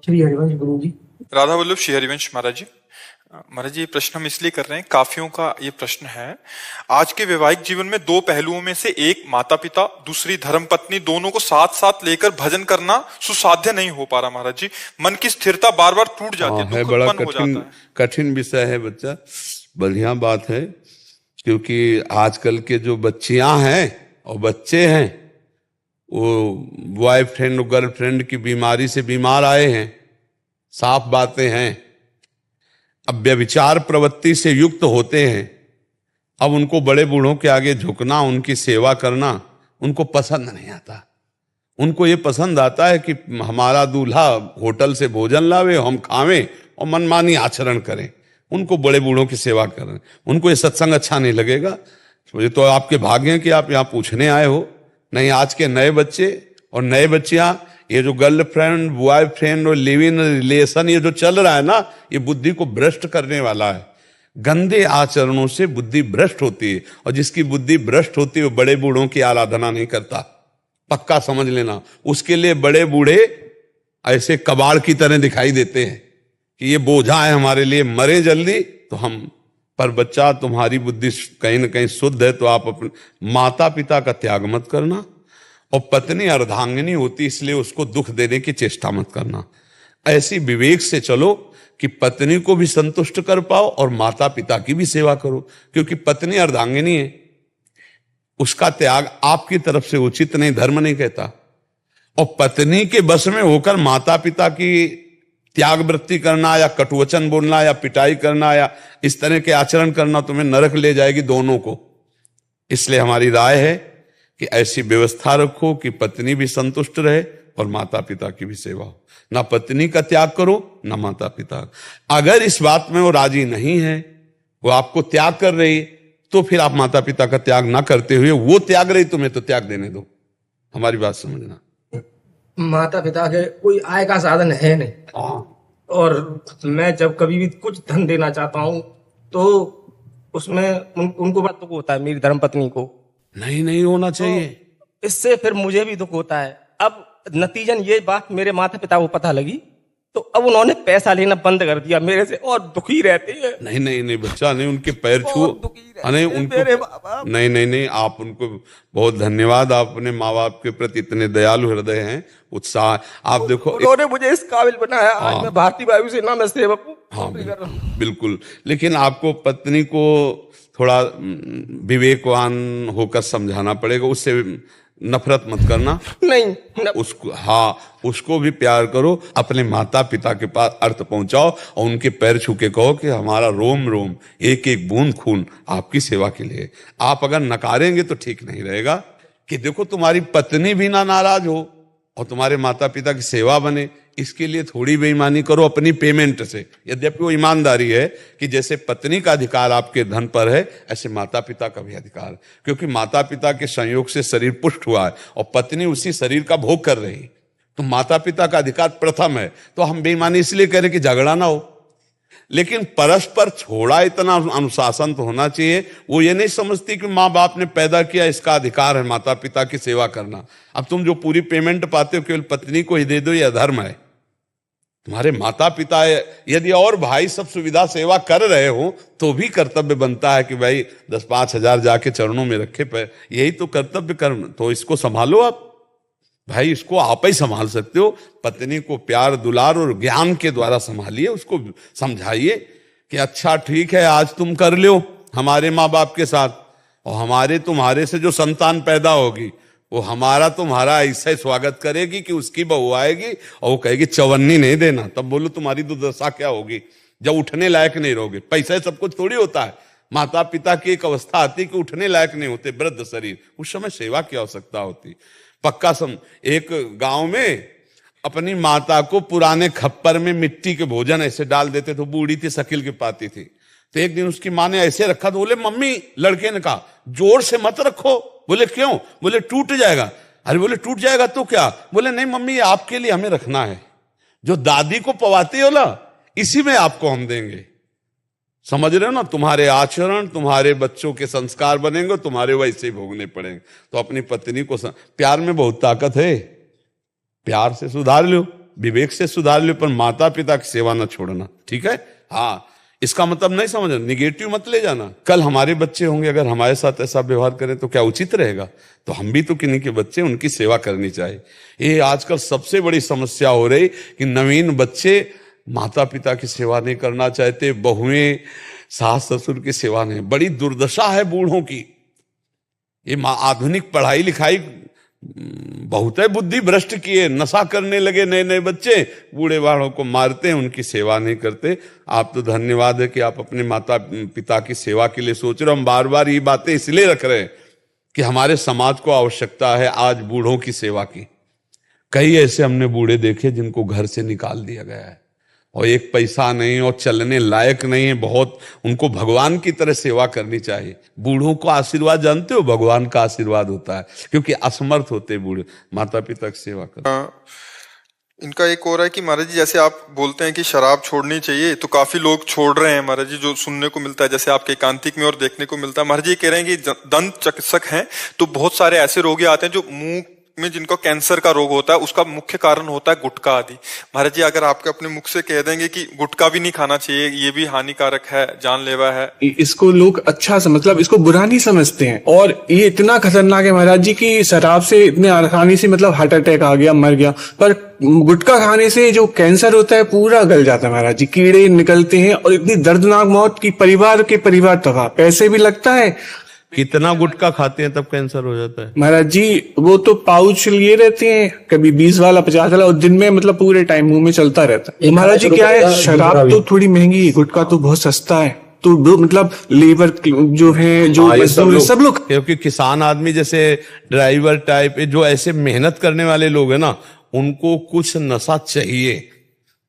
श्री हरिवंश गुरु जी। राधा वल्लभ श्री हरिवंश महाराज जी। महाराज जी, ये प्रश्न हम इसलिए कर रहे हैं, काफियों का ये प्रश्न है। आज के वैवाहिक जीवन में दो पहलुओं में से एक माता पिता, दूसरी धर्म पत्नी, दोनों को साथ साथ लेकर भजन करना सुसाध्य नहीं हो पा रहा महाराज जी। मन की स्थिरता बार बार टूट जाती है, दुख बड़ा उत्पन्न हो जाता है। कठिन विषय है बच्चा, बढ़िया बात है। क्योंकि आजकल के जो बच्चियां हैं और बच्चे हैं वो बॉयफ्रेंड और गर्लफ्रेंड की बीमारी से बीमार आए हैं, साफ बातें हैं। अब व्यभिचार प्रवृत्ति से युक्त होते हैं। अब उनको बड़े बूढ़ों के आगे झुकना, उनकी सेवा करना उनको पसंद नहीं आता। उनको ये पसंद आता है कि हमारा दूल्हा होटल से भोजन लावे, हम खावें और मनमानी आचरण करें। उनको बड़े बूढ़ों की सेवा करें, उनको ये सत्संग अच्छा नहीं लगेगा। तो ये तो आपके भाग्य हैं कि आप यहाँ पूछने आए हो। नहीं, आज के नए बच्चे और नए बच्चियां, ये जो गर्लफ्रेंड बॉयफ्रेंड और लिव इन रिलेशन ये जो चल रहा है ना, ये बुद्धि को भ्रष्ट करने वाला है। गंदे आचरणों से बुद्धि भ्रष्ट होती है, और जिसकी बुद्धि भ्रष्ट होती है वो बड़े बूढ़ों की आराधना नहीं करता, पक्का समझ लेना। उसके लिए बड़े बूढ़े ऐसे कबाड़ की तरह दिखाई देते हैं कि ये बोझा है हमारे लिए, मरे जल्दी तो हम। पर बच्चा, तुम्हारी बुद्धि कहीं ना कहीं शुद्ध है, तो आप अपने माता पिता का त्याग मत करना। और पत्नी अर्धांगिनी होती, इसलिए उसको दुख देने की चेष्टा मत करना। ऐसी विवेक से चलो कि पत्नी को भी संतुष्ट कर पाओ और माता पिता की भी सेवा करो। क्योंकि पत्नी अर्धांगिनी है, उसका त्याग आपकी तरफ से उचित नहीं, धर्म नहीं कहता। और पत्नी के बस में होकर माता पिता की त्याग वृत्ति करना या कटुवचन बोलना या पिटाई करना या इस तरह के आचरण करना तुम्हें नरक ले जाएगी दोनों को। इसलिए हमारी राय है कि ऐसी व्यवस्था रखो कि पत्नी भी संतुष्ट रहे और माता पिता की भी सेवा हो। ना पत्नी का त्याग करो ना माता पिता। अगर इस बात में वो राजी नहीं है, वो आपको त्याग कर रही, तो फिर आप माता पिता का त्याग ना करते हुए वो त्याग रही, तुम्हें तो त्याग देने दो। हमारी बात समझना। माता पिता के कोई आय का साधन है नहीं। और मैं जब कभी भी कुछ धन देना चाहता हूँ तो उसमें उनको बड़ा दुख होता है, मेरी धर्मपत्नी को। नहीं होना चाहिए। तो इससे फिर मुझे भी दुख होता है। अब नतीजन ये बात मेरे माता पिता को पता लगी, तो अब उन्होंने पैसा लेना बंद कर दिया मेरे से, और दुखी रहते हैं। नहीं बच्चा, नहीं उनके पैर छू, नहीं उनको, नहीं आप उनको बहुत धन्यवाद। आप अपने माँ बाप के प्रति इतने दयालु हृदय हैं, उत्साह। आप देखो, उन्होंने मुझे इस काबिल बनाया। आज मैं भारतीय वायुसेना में सेवक हूँ। हाँ बिल्कुल। लेकिन आपको पत्नी को थोड़ा विवेकवान होकर समझाना पड़ेगा। उससे नफरत मत करना। नहीं उसको, हाँ, उसको भी प्यार करो। अपने माता पिता के पास अर्थ पहुंचाओ और उनके पैर छू के कहो कि हमारा रोम रोम, एक एक बूंद खून आपकी सेवा के लिए। आप अगर नकारेंगे तो ठीक नहीं रहेगा। कि देखो, तुम्हारी पत्नी भी ना नाराज हो और तुम्हारे माता पिता की सेवा बने, इसके लिए थोड़ी बेईमानी करो अपनी पेमेंट से। यद्यपि वो ईमानदारी है कि जैसे पत्नी का अधिकार आपके धन पर है, ऐसे माता पिता का भी अधिकार है। क्योंकि माता पिता के संयोग से शरीर पुष्ट हुआ है और पत्नी उसी शरीर का भोग कर रही, तो माता पिता का अधिकार प्रथम है। तो हम बेईमानी इसलिए करें कि झगड़ा ना हो। लेकिन परस्पर थोड़ा इतना अनुशासन तो होना चाहिए। वो ये नहीं समझती कि माँ बाप ने पैदा किया, इसका अधिकार है माता पिता की सेवा करना। अब तुम जो पूरी पेमेंट पाते हो केवल पत्नी को ही दे दो, यह अधर्म है। तुम्हारे माता पिता यदि और भाई सब सुविधा सेवा कर रहे हो तो भी कर्तव्य बनता है कि भाई 10-5 हजार जाके चरणों में रखे पैर, यही तो कर्तव्य कर्म। तो इसको संभालो आप भाई, इसको आप ही संभाल सकते हो। पत्नी को प्यार दुलार और ज्ञान के द्वारा संभालिए, उसको समझाइए कि अच्छा ठीक है, आज तुम कर लो हमारे माँ बाप के साथ, और हमारे तुम्हारे से जो संतान पैदा होगी वो हमारा तुम्हारा ऐसा ही स्वागत करेगी कि उसकी बहू आएगी और वो कहेगी चवन्नी नहीं देना। तब बोलो तुम्हारी दुर्दशा क्या होगी, जब उठने लायक नहीं रहोगे। पैसा सब कुछ थोड़ी होता है। माता पिता की एक अवस्था आती कि उठने लायक नहीं होते, वृद्ध शरीर, उस समय सेवा की आवश्यकता होती। पक्का एक गांव में अपनी माता को पुराने खप्पर में मिट्टी के भोजन ऐसे डाल देते थे। बूढ़ी थी, शकील की पाती थी। तो एक दिन उसकी माँ ने ऐसे रखा तो बोले मम्मी, लड़के ने कहा जोर से मत रखो। बोले क्यों? बोले टूट जाएगा। अरे बोले टूट जाएगा तो क्या? बोले नहीं मम्मी, ये आपके लिए हमें रखना है। जो दादी को पवाती हो ना, इसी में आपको हम देंगे। समझ रहे हो ना, तुम्हारे आचरण, तुम्हारे बच्चों के संस्कार बनेंगे, तुम्हारे वैसे ही भोगने पड़ेंगे। तो अपनी पत्नी को प्यार में बहुत ताकत है, प्यार से सुधार लो। विवेक से सुधार लो, पर माता पिता की सेवा न छोड़ना, ठीक है। हाँ, इसका मतलब नहीं समझना, निगेटिव मत ले जाना। कल हमारे बच्चे होंगे, अगर हमारे साथ ऐसा व्यवहार करें तो क्या उचित रहेगा? तो हम भी तो किन्हीं के बच्चे, उनकी सेवा करनी चाहिए। ये आजकल सबसे बड़ी समस्या हो रही कि नवीन बच्चे माता पिता की सेवा नहीं करना चाहते, बहुएं सास ससुर की सेवा नहीं। बड़ी दुर्दशा है बूढ़ों की। ये आधुनिक पढ़ाई लिखाई बहुत है बुद्धि भ्रष्ट किए, नशा करने लगे नए नए बच्चे, बूढ़े बाड़ों को मारते हैं, उनकी सेवा नहीं करते। आप तो धन्यवाद है कि आप अपने माता पिता की सेवा के लिए सोच रहे हो। हम बार बार ये बातें इसलिए रख रहे हैं कि हमारे समाज को आवश्यकता है आज बूढ़ों की सेवा की। कई ऐसे हमने बूढ़े देखे जिनको घर से निकाल दिया गया है और एक पैसा नहीं और चलने लायक नहीं है। बहुत उनको भगवान की तरह सेवा करनी चाहिए। बूढ़ों को आशीर्वाद जानते हो, भगवान का आशीर्वाद होता है, क्योंकि असमर्थ होते बूढ़े, माता पिता की सेवा करते। इनका एक और है कि महाराज जी, जैसे आप बोलते हैं कि शराब छोड़नी चाहिए, तो काफी लोग छोड़ रहे हैं महाराज जी, जो सुनने को मिलता है, जैसे आपके एकांतिक में और देखने को मिलता है। महाराज जी कह रहे हैं कि दंत चिकित्सक हैं तो बहुत सारे ऐसे रोगी आते हैं जो मुंह में जिनको कैंसर का रोग होता है, उसका मुख्य कारण होता है गुटखा आदि। महाराज जी अगर आपके अपने मुख से कह देंगे कि गुटखा भी नहीं खाना चाहिए, ये भी हानिकारक है, जानलेवा है, इसको लोग अच्छा मतलब इसको बुरा नहीं समझते हैं। और ये इतना खतरनाक है महाराज जी कि शराब से इतने आसानी से मतलब हार्ट अटैक आ गया, मर गया, पर गुटखा खाने से जो कैंसर होता है पूरा गल जाता है महाराज जी, कीड़े निकलते हैं और इतनी दर्दनाक मौत की परिवार तबाह, पैसे भी लगता है। कितना गुटखा खाते हैं तब कैंसर हो जाता है महाराज जी? वो तो पाउच लिए रहते हैं, कभी 20 वाला 50 वाला, और दिन में मतलब पूरे टाइम मुंह में चलता रहता है। महाराज जी क्या है, शराब तो थोड़ी महंगी है, गुटखा तो बहुत सस्ता है। तो मतलब लेबर जो है, जो मजदूर सब लोग, क्योंकि किसान आदमी जैसे ड्राइवर टाइप जो ऐसे मेहनत करने वाले लोग हैं ना, उनको कुछ नशा चाहिए।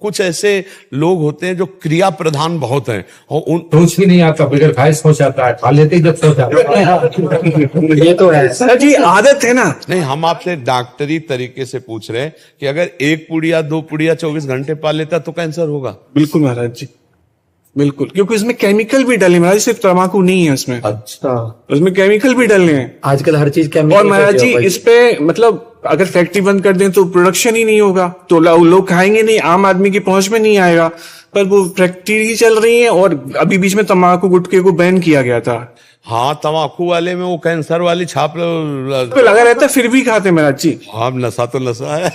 कुछ ऐसे लोग होते हैं जो क्रिया प्रधान बहुत हैं और कुछ भी नहीं आता, बगैर खाए सो जाता है, खा लेते ही जब सो जाता है। ये तो है सर जी, आदत है ना। नहीं, हम आपसे डॉक्टरी तरीके से पूछ रहे हैं कि अगर 1 पुड़िया 2 पुड़िया 24 घंटे पा लेता तो कैंसर होगा? बिल्कुल महाराज जी, बिल्कुल, क्योंकि इसमें केमिकल भी डले महाराज, सिर्फ तंबाकू नहीं है उसमें। अच्छा, उसमें केमिकल भी डले हैं आजकल हर चीज केमिकल। और महाराज जी इस पे मतलब अगर फैक्ट्री बंद कर दें तो प्रोडक्शन ही नहीं होगा, तो लोग खाएंगे नहीं, आम आदमी की पहुंच में नहीं आएगा। पर वो फैक्ट्री ही चल रही है। और अभी बीच में तंबाकू गुटखे को बैन किया गया था। हाँ, तंबाकू वाले में वो कैंसर वाली छाप तो लगा रहता है, फिर भी खाते महाराज जी। हाँ, नशा तो नशा है।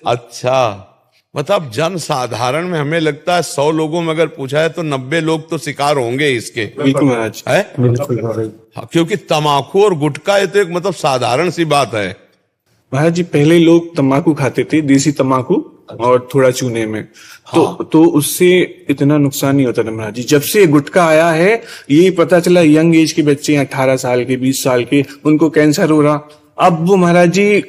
अच्छा, मतलब जन साधारण में हमें लगता है 100 लोगों में अगर पूछा है तो 90 लोग तो शिकार होंगे इसके। बिल्कुल महाराज, है बिल्कुल। क्योंकि तंबाकू और गुटखा ये तो एक मतलब साधारण सी बात है। महाराज जी पहले लोग तंबाकू खाते थे, देसी तंबाकू और थोड़ा चूने में, तो उससे इतना नुकसान नहीं होता था महाराज जी। जब से गुटखा आया है, ये पता चला यंग एज के बच्चे 18 साल के 20 साल के, उनको कैंसर हो रहा। अब वो महाराज जी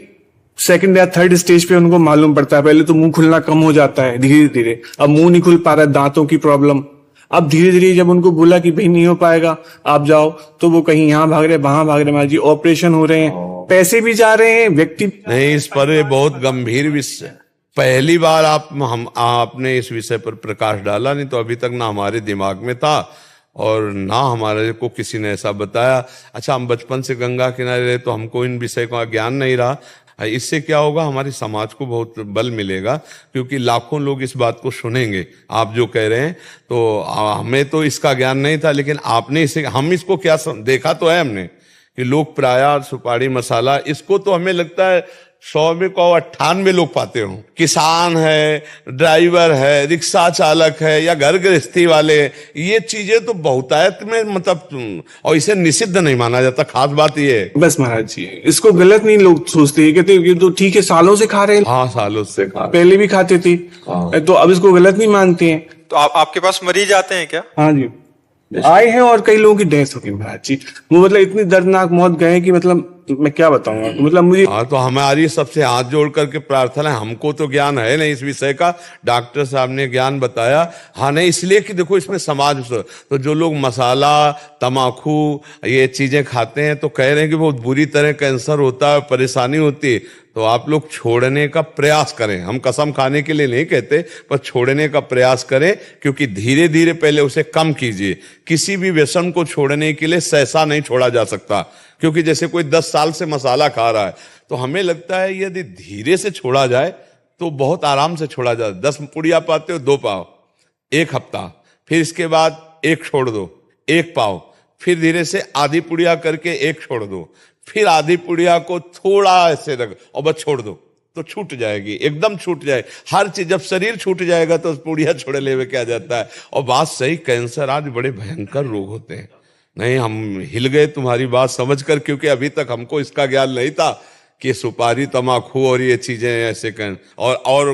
सेकंड या थर्ड स्टेज पे उनको मालूम पड़ता है। पहले तो मुंह खुलना कम हो जाता है धीरे धीरे, अब मुंह नहीं खुल पा रहा, दांतों की प्रॉब्लम। अब धीरे धीरे जब उनको बोला कि भाई नहीं हो पाएगा, आप जाओ, तो वो कहीं यहाँ भाग रहे, वहां भाग रहे महाराज जी, ऑपरेशन हो रहे हैं, पैसे भी जा रहे हैं, व्यक्ति नहीं। इस पर ये बहुत गंभीर विषय, पहली बार आपने इस विषय पर प्रकाश डाला, नहीं तो अभी तक ना हमारे दिमाग में था और ना हमारे को किसी ने ऐसा बताया। अच्छा, हम बचपन से गंगा किनारे रहे तो हमको इन विषय का ज्ञान नहीं रहा। इससे क्या होगा, हमारे समाज को बहुत बल मिलेगा, क्योंकि लाखों लोग इस बात को सुनेंगे आप जो कह रहे हैं। तो हमें तो इसका ज्ञान नहीं था, लेकिन आपने इसे, हम इसको क्या देखा तो है हमने कि लोग प्रायः सुपारी मसाला, इसको तो हमें लगता है 100 में 98 लोग पाते हो। किसान है, ड्राइवर है, रिक्शा चालक है या घर गृहस्थी वाले, ये चीजें तो बहुतायत में मतलब, और इसे निषिद्ध नहीं माना जाता। खास बात ये है। बस महाराज जी, इसको गलत नहीं लोग सोचते, कहते ये तो ठीक है, सालों से खा रहे हैं। हाँ, सालों से खा, पहले भी खाते थे, तो अब इसको गलत नहीं मानते हैं। तो आपके पास मरीज आते हैं क्या? हाँ जी, आए हैं और कई लोगों की डेथ हो गई महाराज जी। वो मतलब इतनी दर्दनाक मौत गए कि मतलब मैं क्या बताऊंगा, मतलब मुझे। हाँ, तो हमारी सबसे हाथ जोड़ करके प्रार्थना है, हमको तो ज्ञान है नहीं इस विषय का, डॉक्टर साहब ने ज्ञान बताया। हाँ नहीं, इसलिए कि देखो इसमें समाज, तो जो लोग मसाला तम्बाकू ये चीजें खाते हैं तो कह रहे हैं कि बहुत बुरी तरह कैंसर होता है, परेशानी होती है। तो आप लोग छोड़ने का प्रयास करें, हम कसम खाने के लिए नहीं कहते, पर छोड़ने का प्रयास करें, क्योंकि धीरे धीरे पहले उसे कम कीजिए। किसी भी व्यसन को छोड़ने के लिए सहसा नहीं छोड़ा जा सकता, क्योंकि जैसे कोई 10 साल से मसाला खा रहा है तो हमें लगता है यदि धीरे से छोड़ा जाए तो बहुत आराम से छोड़ा जाए। 10 पुड़िया पाते हो 2 पाव, 1 हफ्ता, फिर इसके बाद 1 छोड़ दो, 1 पाव, फिर धीरे से आधी पुड़िया करके 1 छोड़ दो, फिर आधी पुड़िया को थोड़ा ऐसे रख और बस छोड़ दो, तो छूट जाएगी, एकदम छूट जाए हर चीज। जब शरीर छूट जाएगा तो पुड़िया छोड़े लेवे क्या जाता है। और बात सही, कैंसर आज बड़े भयंकर रोग होते हैं। नहीं, हम हिल गए तुम्हारी बात समझकर, क्योंकि अभी तक हमको इसका ज्ञान नहीं था कि सुपारी, तमाकू और ये चीजें ऐसे कर। और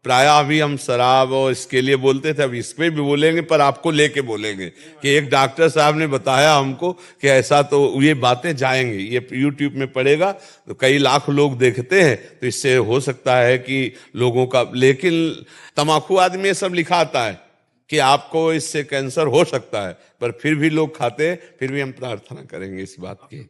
प्राय अभी हम शराब और इसके लिए बोलते थे, अब इस पे भी बोलेंगे, पर आपको लेके बोलेंगे कि एक डॉक्टर साहब ने बताया हमको कि ऐसा, तो ये बातें जाएंगी, ये यूट्यूब में पड़ेगा तो कई लाख लोग देखते हैं, तो इससे हो सकता है कि लोगों का। लेकिन तमाकू आदि में सब लिखा आता है कि आपको इससे कैंसर हो सकता है, पर फिर भी लोग खाते हैं। फिर भी हम प्रार्थना करेंगे इस बात की।